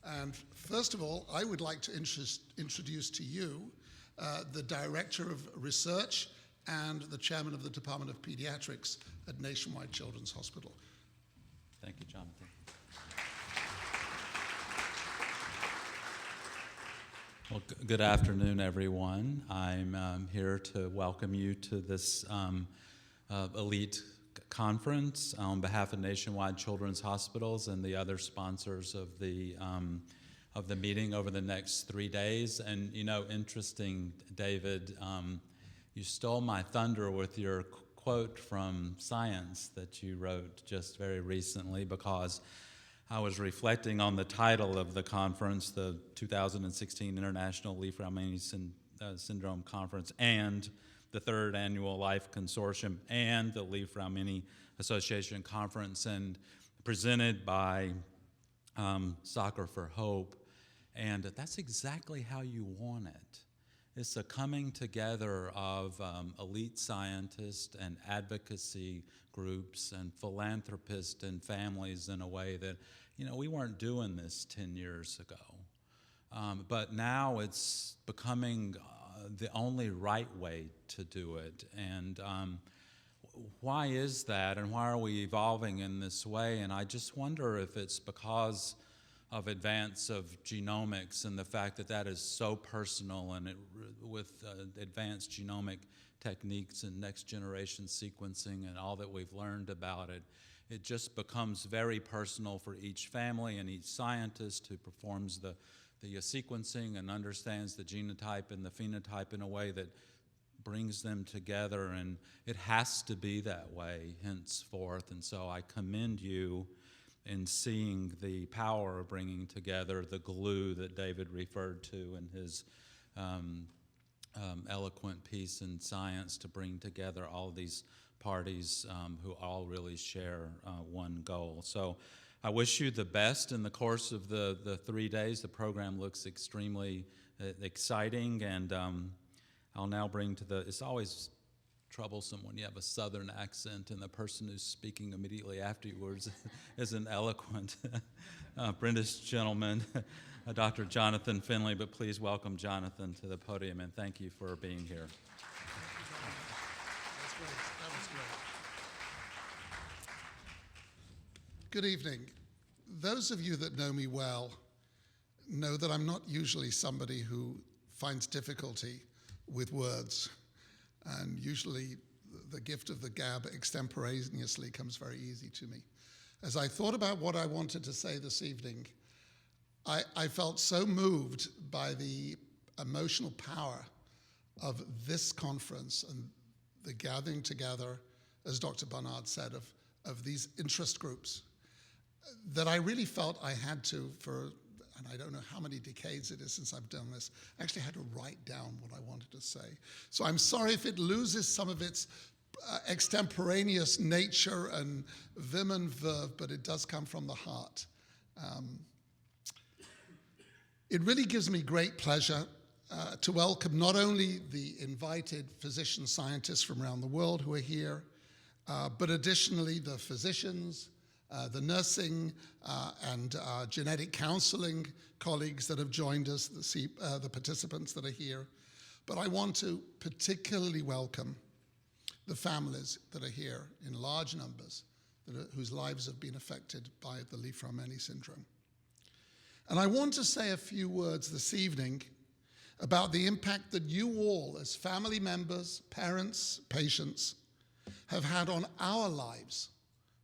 And first of all, I would like to introduce to you the Director of Research and the Chairman of the Department of Pediatrics at Nationwide Children's Hospital. Thank you, Jonathan. Well, good afternoon, everyone. I'm here to welcome you to this elite conference on behalf of Nationwide Children's Hospitals and the other sponsors of the meeting over the next 3 days. And you know, interesting, David, you stole my thunder with your quote from Science that you wrote just very recently, because I was reflecting on the title of the conference, the 2016 International Li-Fraumeni Syndrome Conference, and the third annual Life Consortium, and the Li-Fraumeni Association Conference, and presented by Soccer for Hope. And that's exactly how you want it. It's a coming together of elite scientists and advocacy groups and philanthropists and families in a way that, you know, we weren't doing this 10 years ago. But now it's becoming the only right way to do it. And why is that, and why are we evolving in this way? And I just wonder if it's because of advance of genomics and the fact that that is so personal, and with advanced genomic techniques and next generation sequencing and all that we've learned about it, it just becomes very personal for each family and each scientist who performs the sequencing and understands the genotype and the phenotype in a way that brings them together, and it has to be that way henceforth. And so I commend you in seeing the power of bringing together the glue that David referred to in his eloquent piece in Science, to bring together all these parties who all really share one goal. So I wish you the best in the course of the 3 days. The program looks extremely exciting, and I'll now bring to it's always troublesome when you have a Southern accent and the person who's speaking immediately afterwards is an eloquent British gentleman, Dr. Jonathan Finlay. But please welcome Jonathan to the podium, and thank you for being here. That's great. That was great. Good evening. Those of you that know me well know that I'm not usually somebody who finds difficulty with words. And usually the gift of the gab extemporaneously comes very easy to me. As I thought about what I wanted to say this evening, I felt so moved by the emotional power of this conference and the gathering together, as Dr. Barnard said, of these interest groups, that I really felt I had to, and I don't know how many decades it is since I've done this, I actually had to write down what I wanted to say. So I'm sorry if it loses some of its extemporaneous nature and vim and verve, but it does come from the heart. It really gives me great pleasure to welcome not only the invited physician scientists from around the world who are here, but additionally the physicians, the nursing and genetic counseling colleagues that have joined us, the participants that are here. But I want to particularly welcome the families that are here in large numbers, whose lives have been affected by the Li-Fraumeni syndrome. And I want to say a few words this evening about the impact that you all, as family members, parents, patients, have had on our lives,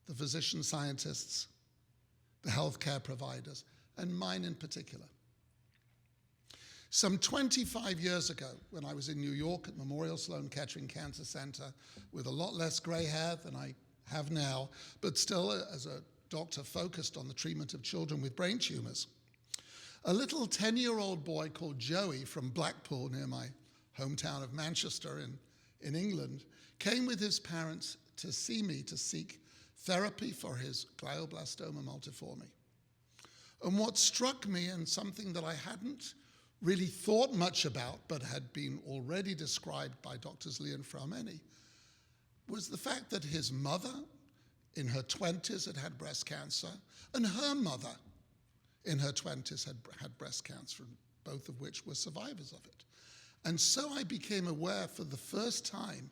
the physician scientists, the healthcare providers, and mine in particular. Some 25 years ago, when I was in New York at Memorial Sloan Kettering Cancer Center, with a lot less gray hair than I have now, but still as a doctor focused on the treatment of children with brain tumors, a little 10-year-old boy called Joey from Blackpool, near my hometown of Manchester in England, came with his parents to see me to seek therapy for his glioblastoma multiforme. And what struck me, and something that I hadn't really thought much about, but had been already described by Doctors Li-Fraumeni, was the fact that his mother, in her 20s, had had breast cancer, and her mother, in her 20s had breast cancer, and both of which were survivors of it. And so I became aware for the first time,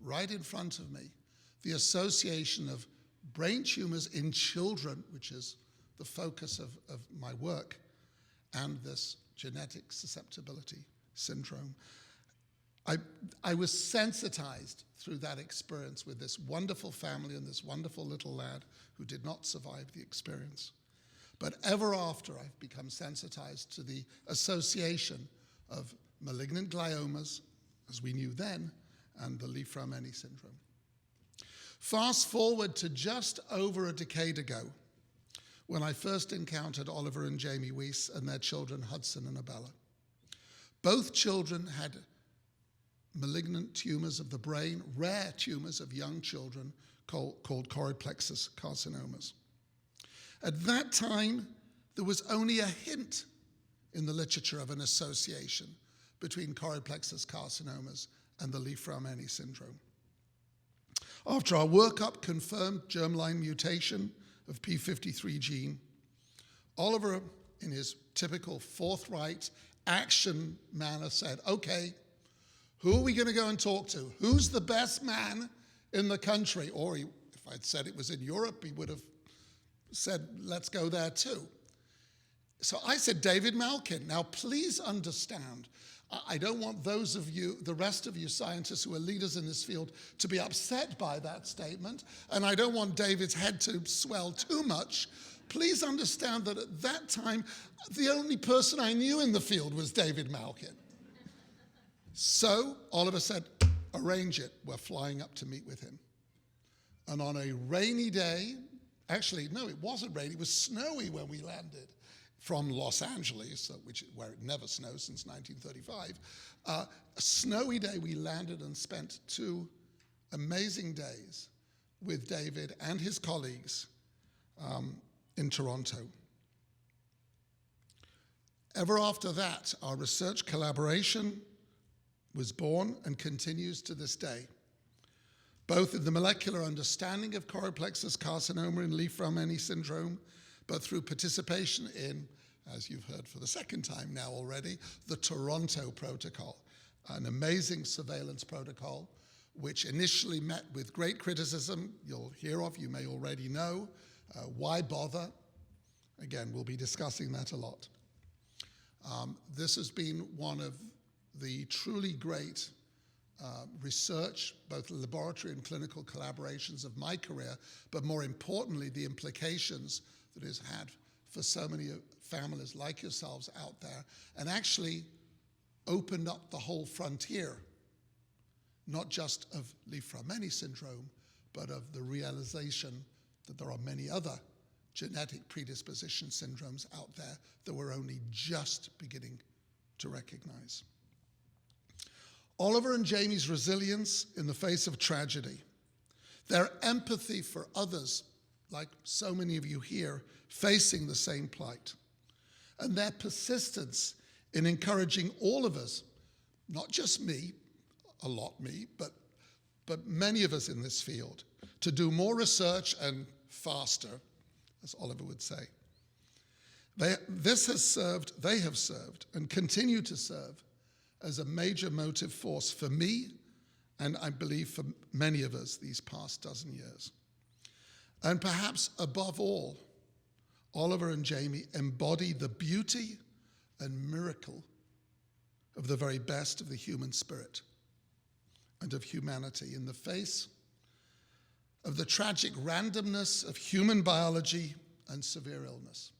right in front of me, the association of brain tumors in children, which is the focus of my work, and this genetic susceptibility syndrome. I was sensitized through that experience with this wonderful family and this wonderful little lad who did not survive the experience. But ever after, I've become sensitized to the association of malignant gliomas, as we knew then, and the Li-Fraumeni syndrome. Fast forward to just over a decade ago, when I first encountered Oliver and Jamie Weiss and their children, Hudson and Abella. Both children had malignant tumors of the brain, rare tumors of young children called choroid plexus carcinomas. At that time, there was only a hint in the literature of an association between choroid plexus carcinomas and the Li-Fraumeni syndrome. After our workup confirmed germline mutation of P53 gene, Oliver, in his typical forthright action manner, said, okay, who are we going to go and talk to? Who's the best man in the country? Or if I'd said it was in Europe, he would have said, let's go there too. So I said, David Malkin. Now, please understand, I don't want those of you, the rest of you scientists who are leaders in this field, to be upset by that statement, and I don't want David's head to swell too much. Please understand that at that time, the only person I knew in the field was David Malkin. So Oliver said, arrange it. We're flying up to meet with him. And on a rainy day, actually, no, it wasn't rainy, it was snowy when we landed from Los Angeles, where it never snows since 1935. A snowy day, we landed and spent 2 amazing days with David and his colleagues in Toronto. Ever after that, our research collaboration was born and continues to this day, both in the molecular understanding of choroid plexus carcinoma and Li-Fraumeni syndrome, but through participation in, as you've heard for the second time now already, the Toronto Protocol, an amazing surveillance protocol, which initially met with great criticism you'll hear of, you may already know. Why bother? Again, we'll be discussing that a lot. This has been one of the truly great research, both laboratory and clinical collaborations of my career, but more importantly, the implications that it's had for so many families like yourselves out there, and actually opened up the whole frontier, not just of Li-Fraumeni syndrome, but of the realization that there are many other genetic predisposition syndromes out there that we're only just beginning to recognize. Oliver and Jamie's resilience in the face of tragedy, their empathy for others, like so many of you here, facing the same plight, and their persistence in encouraging all of us, not just me, a lot me, but many of us in this field, to do more research and faster, as Oliver would say. They have served and continue to serve as a major motive force for me, and I believe for many of us these past dozen years. And perhaps above all, Oliver and Jamie embody the beauty and miracle of the very best of the human spirit and of humanity in the face of the tragic randomness of human biology and severe illness.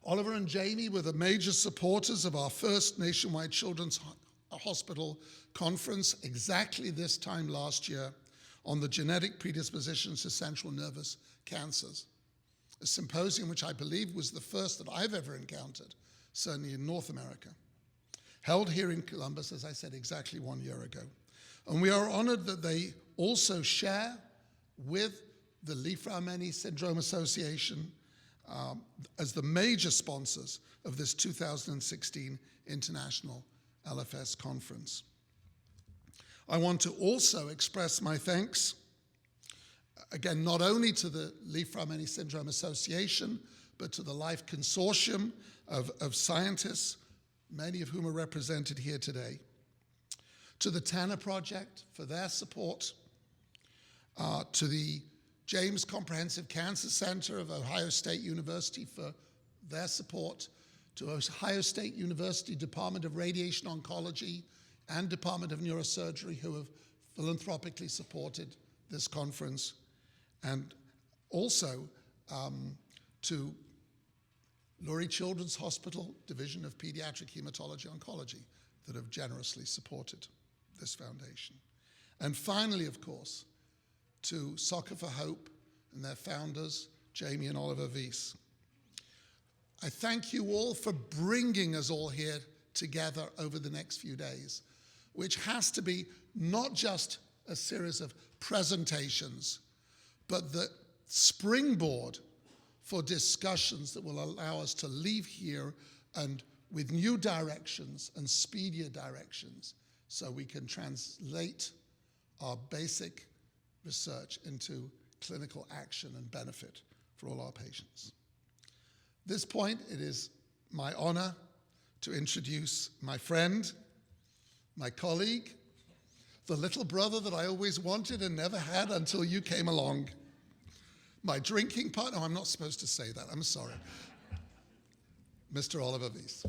Oliver and Jamie were the major supporters of our first nationwide Children's Hospital conference exactly this time last year on the genetic predispositions to central nervous cancers, a symposium which I believe was the first that I've ever encountered, certainly in North America, held here in Columbus, as I said, exactly 1 year ago. And we are honored that they also share with the Li-Fraumeni Syndrome Association as the major sponsors of this 2016 International LFS Conference. I want to also express my thanks Again, not only to the Li-Fraumeni Syndrome Association, but to the Life Consortium of scientists, many of whom are represented here today. To the Tanner Project for their support, to the James Comprehensive Cancer Center of Ohio State University for their support, to Ohio State University Department of Radiation Oncology and Department of Neurosurgery, who have philanthropically supported this conference, and also to Lurie Children's Hospital Division of Pediatric Hematology Oncology that have generously supported this foundation. And finally, of course, to Soccer for Hope and their founders, Jamie and Oliver Weiss. I thank you all for bringing us all here together over the next few days, which has to be not just a series of presentations, but the springboard for discussions that will allow us to leave here and with new directions and speedier directions so we can translate our basic research into clinical action and benefit for all our patients. At this point, it is my honor to introduce my friend, my colleague, the little brother that I always wanted and never had until you came along. My drinking partner, oh, I'm not supposed to say that, I'm sorry. Mr. Oliver Weiss.